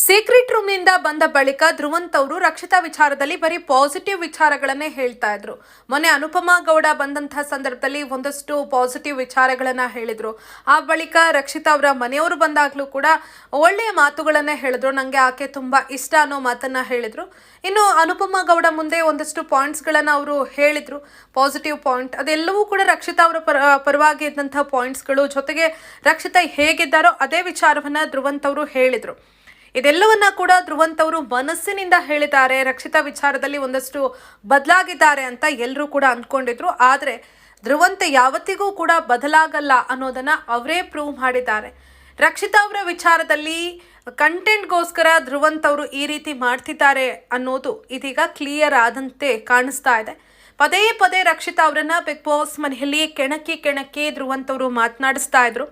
Secret room ನಿಂದ ಬಂದ ಬಳಿಕ ಧ್ರುವಂತ್ ಅವರು ರಕ್ಷಿತಾ ವಿಚಾರದಲ್ಲಿ ಬರೀ ಪಾಸಿಟಿವ್ ವಿಚಾರಗಳನ್ನೇ ಹೇಳ್ತಾ ಇದ್ರು. ಮೊನ್ನೆ ಅನುಪಮಾ ಗೌಡ ಬಂದಂತಹ ಸಂದರ್ಭದಲ್ಲಿ ಒಂದಷ್ಟು ಪಾಸಿಟಿವ್ ವಿಚಾರಗಳನ್ನ ಹೇಳಿದ್ರು. ಆ ಬಳಿಕ ರಕ್ಷಿತಾ ಅವರ ಮನೆಯವರು ಬಂದಾಗ್ಲೂ ಕೂಡ ಒಳ್ಳೆಯ ಮಾತುಗಳನ್ನೇ ಹೇಳಿದ್ರು. ನಂಗೆ ಆಕೆ ತುಂಬಾ ಇಷ್ಟ ಅನ್ನೋ ಮಾತನ್ನ ಹೇಳಿದ್ರು. ಇನ್ನು ಅನುಪಮಾ ಗೌಡ ಮುಂದೆ ಒಂದಷ್ಟು ಪಾಯಿಂಟ್ಸ್ ಗಳನ್ನ ಅವರು ಹೇಳಿದ್ರು, ಪಾಸಿಟಿವ್ ಪಾಯಿಂಟ್. ಅದೆಲ್ಲವೂ ಕೂಡ ರಕ್ಷಿತಾ ಅವರ ಪರವಾಗಿ ಇದ್ದಂತಹ ಪಾಯಿಂಟ್ಸ್ಗಳು, ಜೊತೆಗೆ ರಕ್ಷಿತಾ ಹೇಗಿದ್ದಾರೋ ಅದೇ ವಿಚಾರವನ್ನ ಧ್ರುವಂತ್ ಅವರು ಹೇಳಿದ್ರು. ಇದೆಲ್ಲವನ್ನ ಕೂಡ ಧ್ರುವಂತ್ ಅವರು ಮನಸ್ಸಿನಿಂದ ಹೇಳಿದ್ದಾರೆ. ರಕ್ಷಿತಾ ವಿಚಾರದಲ್ಲಿ ಒಂದಷ್ಟು ಬದಲಾಗಿದ್ದಾರೆ ಅಂತ ಎಲ್ಲರೂ ಕೂಡ ಅಂದ್ಕೊಂಡಿದ್ರು. ಆದರೆ ಧ್ರುವಂತ್ ಯಾವತ್ತಿಗೂ ಕೂಡ ಬದಲಾಗಲ್ಲ ಅನ್ನೋದನ್ನ ಅವರೇ ಪ್ರೂವ್ ಮಾಡಿದ್ದಾರೆ. ರಕ್ಷಿತಾ ಅವರ ವಿಚಾರದಲ್ಲಿ ಕಂಟೆಂಟ್ಗೋಸ್ಕರ ಧ್ರುವಂತ್ ಅವರು ಈ ರೀತಿ ಮಾಡ್ತಿದ್ದಾರೆ ಅನ್ನೋದು ಇದೀಗ ಕ್ಲಿಯರ್ ಆದಂತೆ ಕಾಣಿಸ್ತಾ ಇದೆ. ಪದೇ ಪದೇ ರಕ್ಷಿತಾ ಅವರನ್ನ ಬಿಗ್ ಬಾಸ್ ಮನೆಯಲ್ಲಿ ಕೆಣಕಿ ಧ್ರುವಂತ್ ಅವರು ಮಾತನಾಡಿಸ್ತಾ ಇದ್ರು.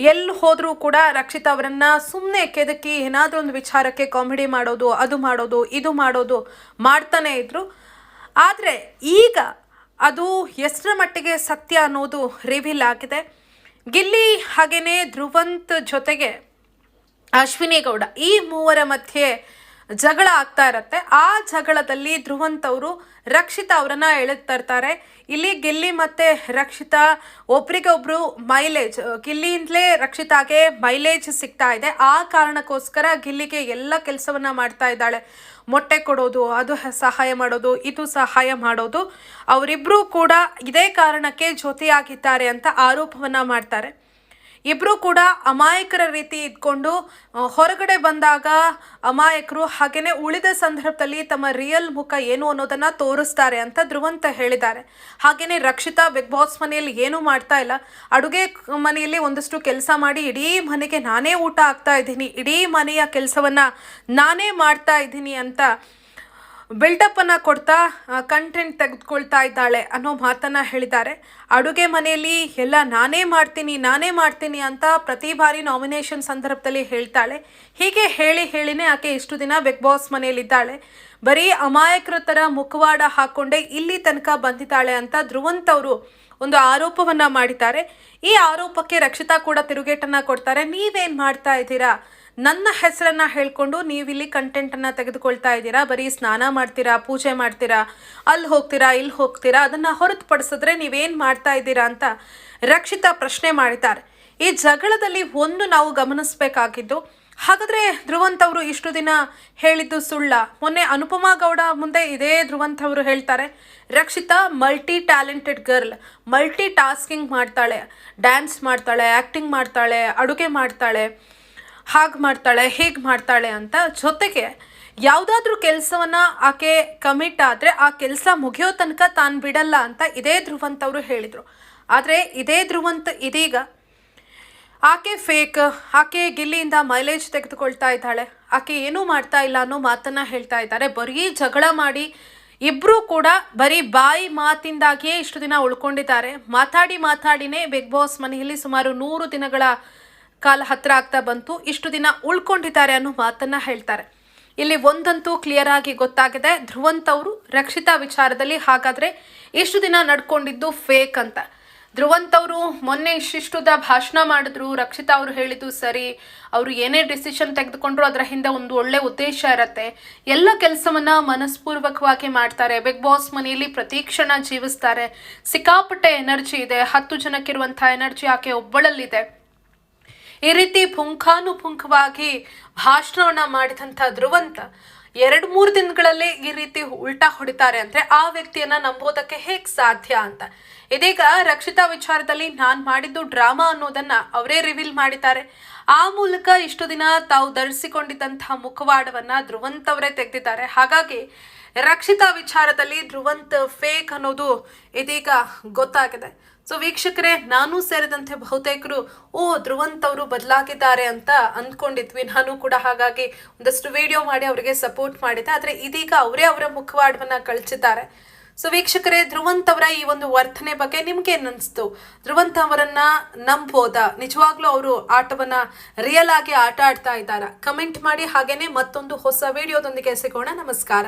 ಎಲ್ಲಿ ಹೋದರೂ ಕೂಡ ರಕ್ಷಿತಾ ಅವರನ್ನ ಸುಮ್ಮನೆ ಕೆದಕಿ ಏನಾದರೂ ಒಂದು ವಿಚಾರಕ್ಕೆ ಕಾಮಿಡಿ ಮಾಡೋದು, ಅದು ಮಾಡೋದು, ಇದು ಮಾಡೋದು ಮಾಡ್ತಾನೆ ಇದ್ರು. ಆದರೆ ಈಗ ಅದು ಎಷ್ಟರ ಮಟ್ಟಿಗೆ ಸತ್ಯ ಅನ್ನೋದು ರಿವೀಲ್ ಆಗಿದೆ. ಗಿಲ್ಲಿ ಹಾಗೇನೆ ಧ್ರುವಂತ್ ಜೊತೆಗೆ ಅಶ್ವಿನಿ ಗೌಡ ಈ ಮೂವರ ಮಧ್ಯೆ ಜಗಳ ಆಗ್ತಾ ಇರತ್ತೆ. ಆ ಜಗಳದಲ್ಲಿ ಧ್ರುವಂತ್ ಅವರು ರಕ್ಷಿತಾ ಅವರನ್ನ ಎಳೆದು ತರ್ತಾರೆ. ಇಲ್ಲಿ ಗಿಲ್ಲಿ ಮತ್ತೆ ರಕ್ಷಿತಾ ಒಬ್ರಿಗೊಬ್ರು ಮೈಲೇಜ್, ಗಿಲ್ಲಿಯಿಂದಲೇ ರಕ್ಷಿತಾಗೆ ಮೈಲೇಜ್ ಸಿಗ್ತಾ ಇದೆ. ಆ ಕಾರಣಕ್ಕೋಸ್ಕರ ಗಿಲ್ಲಿಗೆ ಎಲ್ಲ ಕೆಲಸವನ್ನ ಮಾಡ್ತಾ ಇದ್ದಾಳೆ. ಮೊಟ್ಟೆ ಕೊಡೋದು, ಅದು ಸಹಾಯ ಮಾಡೋದು, ಇದು ಸಹಾಯ ಮಾಡೋದು. ಅವರಿಬ್ರು ಕೂಡ ಇದೇ ಕಾರಣಕ್ಕೆ ಜೊತೆಯಾಗಿದ್ದಾರೆ ಅಂತ ಆರೋಪವನ್ನ ಮಾಡ್ತಾರೆ. ಇಬ್ರು ಕೂಡ ಅಮಾಯಕರ ರೀತಿ ಇದ್ಕೊಂಡು ಹೊರಗಡೆ ಬಂದಾಗ ಅಮಾಯಕರು, ಹಾಗೇನೆ ಉಳಿದ ಸಂದರ್ಭದಲ್ಲಿ ತಮ್ಮ ರಿಯಲ್ ಮುಖ ಏನು ಅನ್ನೋದನ್ನ ತೋರಿಸ್ತಾರೆ ಅಂತ ಧ್ರುವಂತ್ ಹೇಳಿದ್ದಾರೆ. ಹಾಗೇನೆ ರಕ್ಷಿತಾ ಬಿಗ್ ಬಾಸ್ ಮನೆಯಲ್ಲಿ ಏನೂ ಮಾಡ್ತಾ ಇಲ್ಲ. ಅಡುಗೆ ಮನೆಯಲ್ಲಿ ಒಂದಷ್ಟು ಕೆಲಸ ಮಾಡಿ ಇಡೀ ಮನೆಗೆ ನಾನೇ ಊಟ ಆಗ್ತಾ ಇದ್ದೀನಿ, ಇಡೀ ಮನೆಯ ಕೆಲಸವನ್ನ ನಾನೇ ಮಾಡ್ತಾ ಇದ್ದೀನಿ ಅಂತ ಬಿಲ್ಡಪ್ ಅನ್ನ ಕೊಡ್ತಾ ಕಂಟೆಂಟ್ ತೆಗೆದುಕೊಳ್ತಾ ಇದ್ದಾಳೆ ಅನ್ನೋ ಮಾತನ್ನ ಹೇಳಿದ್ದಾರೆ. ಅಡುಗೆ ಮನೆಯಲ್ಲಿ ಎಲ್ಲ ನಾನೇ ಮಾಡ್ತೀನಿ ಅಂತ ಪ್ರತಿ ಬಾರಿ ನಾಮಿನೇಷನ್ ಸಂದರ್ಭದಲ್ಲಿ ಹೇಳ್ತಾಳೆ. ಹೀಗೆ ಹೇಳಿನೇ ಆಕೆ ಇಷ್ಟು ದಿನ ಬಿಗ್ ಬಾಸ್ ಮನೆಯಲ್ಲಿದ್ದಾಳೆ. ಬರೀ ಅಮಾಯಕರ ಥರ ಮುಖವಾಡ ಹಾಕೊಂಡೇ ಇಲ್ಲಿ ತನಕ ಬಂದಿದ್ದಾಳೆ ಅಂತ ಧ್ರುವಂತ್ ಅವರು ಒಂದು ಆರೋಪವನ್ನ ಮಾಡಿದ್ದಾರೆ. ಈ ಆರೋಪಕ್ಕೆ ರಕ್ಷಿತಾ ಕೂಡ ತಿರುಗೇಟನ್ನ ಕೊಡ್ತಾರೆ. ನೀವೇನ್ ಮಾಡ್ತಾ ಇದ್ದೀರಾ? ನನ್ನ ಹೆಸರನ್ನ ಹೇಳ್ಕೊಂಡು ನೀವಿಲ್ಲಿ ಕಂಟೆಂಟನ್ನು ತೆಗೆದುಕೊಳ್ತಾ ಇದ್ದೀರಾ. ಬರೀ ಸ್ನಾನ ಮಾಡ್ತೀರಾ, ಪೂಜೆ ಮಾಡ್ತೀರಾ, ಅಲ್ಲಿ ಹೋಗ್ತೀರಾ, ಇಲ್ಲಿ ಹೋಗ್ತೀರಾ, ಅದನ್ನು ಹೊರತುಪಡಿಸಿದ್ರೆ ನೀವೇನು ಮಾಡ್ತಾ ಇದ್ದೀರಾ ಅಂತ ರಕ್ಷಿತಾ ಪ್ರಶ್ನೆ ಮಾಡಿದ್ದಾರೆ. ಈ ಜಗಳದಲ್ಲಿ ಒಂದು ನಾವು ಗಮನಿಸಬೇಕಾಗಿದ್ದು, ಹಾಗಾದರೆ ಧ್ರುವಂತ್ ಅವರು ಇಷ್ಟು ದಿನ ಹೇಳಿದ್ದು ಸುಳ್ಳ? ಮೊನ್ನೆ ಅನುಪಮಾ ಗೌಡ ಮುಂದೆ ಇದೇ ಧ್ರುವಂತ್ ಅವರು ಹೇಳ್ತಾರೆ, Rakshita multi talented girl, multi tasking ಮಾಡ್ತಾಳೆ, ಡ್ಯಾನ್ಸ್ ಮಾಡ್ತಾಳೆ, ಆ್ಯಕ್ಟಿಂಗ್ ಮಾಡ್ತಾಳೆ, ಅಡುಗೆ ಮಾಡ್ತಾಳೆ, ಹಾಗೆ ಮಾಡ್ತಾಳೆ, ಹೀಗೆ ಮಾಡ್ತಾಳೆ ಅಂತ. ಜೊತೆಗೆ ಯಾವುದಾದ್ರೂ ಕೆಲಸವನ್ನ ಆಕೆ ಕಮಿಟ್ ಆದರೆ ಆ ಕೆಲಸ ಮುಗಿಯೋ ತನಕ ತಾನು ಬಿಡಲ್ಲ ಅಂತ ಇದೇ ಧ್ರುವಂತ್ ಅವರು ಹೇಳಿದರು. ಆದರೆ ಇದೇ ಧ್ರುವಂತ್ ಇದೀಗ ಆಕೆ ಫೇಕ್, ಆಕೆ ಗಿಲ್ಲಿಯಿಂದ ಮೈಲೇಜ್ ತೆಗೆದುಕೊಳ್ತಾ ಇದ್ದಾಳೆ, ಆಕೆ ಏನೂ ಮಾಡ್ತಾ ಇಲ್ಲ ಅನ್ನೋ ಮಾತನ್ನು ಹೇಳ್ತಾ ಇದ್ದಾರೆ. ಬರೀ ಜಗಳ ಮಾಡಿ ಇಬ್ಬರೂ ಕೂಡ ಬರೀ ಬಾಯಿ ಮಾತಿಂದಾಗಿಯೇ ಇಷ್ಟು ದಿನ ಉಳ್ಕೊಂಡಿದ್ದಾರೆ. ಮಾತಾಡಿನೇ ಬಿಗ್ ಬಾಸ್ ಮನೆಯಲ್ಲಿ ಸುಮಾರು 100 ದಿನಗಳ ಕಾಲ ಹತ್ರ ಆಗ್ತಾ ಬಂತು. ಇಷ್ಟು ದಿನ ಉಳ್ಕೊಂಡಿದ್ದಾರೆ ಅನ್ನೋ ಮಾತನ್ನ ಹೇಳ್ತಾರೆ. ಇಲ್ಲಿ ಒಂದಂತೂ ಕ್ಲಿಯರ್ ಆಗಿ ಗೊತ್ತಾಗಿದೆ, ಧ್ರುವಂತ್ ಅವರು ರಕ್ಷಿತಾ ವಿಚಾರದಲ್ಲಿ ಹಾಗಾದ್ರೆ ಇಷ್ಟು ದಿನ ನಡ್ಕೊಂಡಿದ್ದು ಫೇಕ್ ಅಂತ. ಧ್ರುವಂತ್ ಅವರು ಮೊನ್ನೆ ಇಷ್ಟಿಷ್ಟುದ ಭಾಷಣ ಮಾಡಿದ್ರು. ರಕ್ಷಿತಾ ಅವರು ಹೇಳಿದ್ದು ಸರಿ, ಅವರು ಏನೇ ಡಿಸಿಷನ್ ತೆಗೆದುಕೊಂಡ್ರು ಅದರ ಹಿಂದೆ ಒಂದು ಒಳ್ಳೆ ಉದ್ದೇಶ ಇರತ್ತೆ. ಎಲ್ಲ ಕೆಲಸವನ್ನ ಮನಸ್ಪೂರ್ವಕವಾಗಿ ಮಾಡ್ತಾರೆ. ಬಿಗ್ ಬಾಸ್ ಮನೆಯಲ್ಲಿ ಪ್ರತಿ ಕ್ಷಣ ಜೀವಿಸ್ತಾರೆ. ಸಿಕ್ಕಾಪಟ್ಟೆ ಎನರ್ಜಿ ಇದೆ. 10 ಜನಕ್ಕಿರುವಂತಹ ಎನರ್ಜಿ ಆಕೆ ಒಬ್ಬಳಲ್ಲಿದೆ. ಈ ರೀತಿ ಪುಂಖಾನುಪುಂಖವಾಗಿ ಭಾಷಣವನ್ನ ಮಾಡಿದಂಥ ಧ್ರುವಂತ್ 2-3 ದಿನಗಳಲ್ಲೇ ಈ ರೀತಿ ಉಲ್ಟಾ ಹೊಡಿತಾರೆ ಅಂದ್ರೆ ಆ ವ್ಯಕ್ತಿಯನ್ನ ನಂಬೋದಕ್ಕೆ ಹೇಗೆ ಸಾಧ್ಯ ಅಂತ. ಇದೀಗ ರಕ್ಷಿತಾ ವಿಚಾರದಲ್ಲಿ ನಾನು ಮಾಡಿದ್ದು ಡ್ರಾಮಾ ಅನ್ನೋದನ್ನ ಅವರೇ ರಿವೀಲ್ ಮಾಡಿದ್ದಾರೆ. ಆ ಮೂಲಕ ಇಷ್ಟು ದಿನ ತಾವು ಧರಿಸಿಕೊಂಡಿದ್ದಂತಹ ಮುಖವಾಡವನ್ನ ಧ್ರುವಂತ್ ಅವರೇ ತೆಗೆದಿದ್ದಾರೆ. ಹಾಗಾಗಿ ರಕ್ಷಿತಾ ವಿಚಾರದಲ್ಲಿ ಧ್ರುವಂತ್ ಫೇಕ್ ಅನ್ನೋದು ಇದೀಗ ಗೊತ್ತಾಗಿದೆ. ಸೊ ವೀಕ್ಷಕರೇ, ನಾನು ಸೇರಿದಂತೆ ಬಹುತೇಕರು ಧ್ರುವಂತ್ ಅವರು ಬದಲಾಗಿದ್ದಾರೆ ಅಂತ ಅಂದ್ಕೊಂಡಿದ್ವಿ. ನಾನು ಕೂಡ ಹಾಗಾಗಿ ಒಂದಷ್ಟು ವಿಡಿಯೋ ಮಾಡಿ ಅವರಿಗೆ ಸಪೋರ್ಟ್ ಮಾಡಿದೆ. ಆದರೆ ಇದೀಗ ಅವರೇ ಅವರ ಮುಖವಾಡವನ್ನ ಕಳಿಸಿದ್ದಾರೆ. ಸೊ ವೀಕ್ಷಕರೇ, ಧ್ರುವಂತ್ ಅವರ ಈ ಒಂದು ವರ್ತನೆ ಬಗ್ಗೆ ನಿಮ್ಗೆ ಏನಿಸ್ತು? ಧ್ರುವಂತ್ ಅವರನ್ನ ನಂಬೋದಾ? ನಿಜವಾಗ್ಲೂ ಅವರು ಆಟವನ್ನ ರಿಯಲ್ ಆಗಿ ಆಟ ಆಡ್ತಾ ಇದ್ದಾರಾ? ಕಮೆಂಟ್ ಮಾಡಿ. ಹಾಗೇನೆ ಮತ್ತೊಂದು ಹೊಸ ವಿಡಿಯೋದೊಂದಿಗೆ ಸಿಗೋಣ. ನಮಸ್ಕಾರ.